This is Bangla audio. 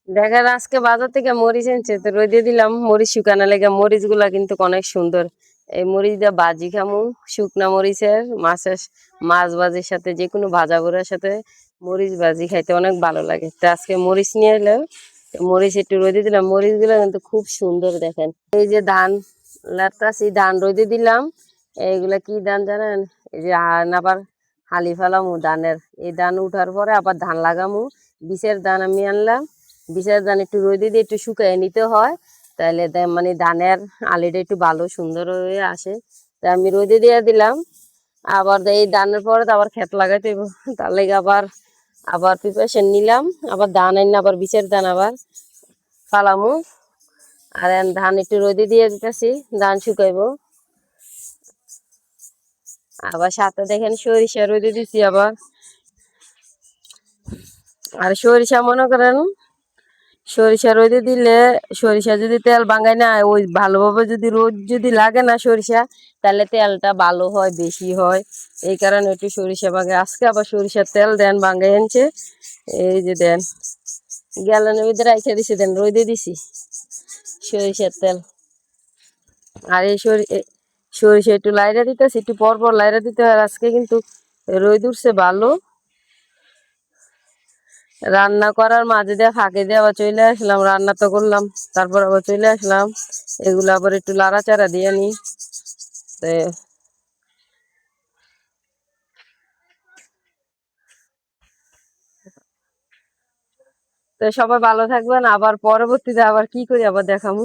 দেখেন আজকে বাজার থেকে মরিচ এনেছে তো রোদে দিলাম মরিচ শুকানো লেগে মরিচ গুলা কিন্তু অনেক সুন্দর। এই মরিচ দিয়ে বাজি খামু, শুকনা মরিচের মাছ ভাজির সাথে যে কোনো ভাজা ভুড়ার সাথে মরিচ ভাজি খাইতে অনেক ভালো লাগে। তো আজকে মরিচ নিয়ে এলো, মরিচ একটু রোদে দিলাম, মরিচ গুলা কিন্তু খুব সুন্দর। দেখেন এই যে ধান লাটাছি, ধান রোদে দিলাম। এইগুলা কি ধান জানেন? এই যে আবার হালি ফেলামু ধানের, এই ধান উঠার পরে আবার ধান লাগামু। বিষের ধান আমি আনলাম, বিষের ধান একটু রোদে দিয়ে একটু শুকিয়ে নিতে হয়, তাহলে মানে ধানের আলিটা একটু ভালো সুন্দর হয়ে আসে। তা আমি রোদে দিয়ে দিলাম। আবার এই ধানের পরে তো আবার ক্ষেত লাগাইতে হইব, তার লেগে আবার আবার প্রিপারেশন নিলাম। আবার ধান আনি, আবার বিষের ধান আবার ফালামু। আর ধান একটু রোদে দিয়ে দিতেছি, ধান শুকাইবো। আবার সাথে দেখেন সরিষা রোদে দিচ্ছি আবার। আর সরিষা মনে করেন সরিষা রোদে দিলে, সরিষা যদি তেল ভাঙায় না, ওই ভালোভাবে যদি রোদ যদি লাগে না সরিষা, তাহলে তেলটা ভালো হয়, বেশি হয়। এই কারণে একটু সরিষা ভাঙে। আজকে আবার সরিষার তেল দেন ভাঙাই আনছে, এই যে দেন গ্যালনের ভিতরে রাইখে দিছি, দেন রোদে দিছি সরিষার তেল। আর এই সরিষা একটু লাইরা দিতেছি, একটু পর পর লাইরা দিতে হয়। আজকে কিন্তু রোদ উঠছে ভালো। রান্না করার মাঝে দিয়ে ফাঁকে দিয়ে আবার চলে আসলাম, রান্না তো করলাম, তারপর আবার চলে আসলাম। এগুলো আবার একটু লাড়াচাড়া দিয়ে নি। তো সবাই ভালো থাকবেন, আবার পরবর্তীতে আবার কি করি আবার দেখামু।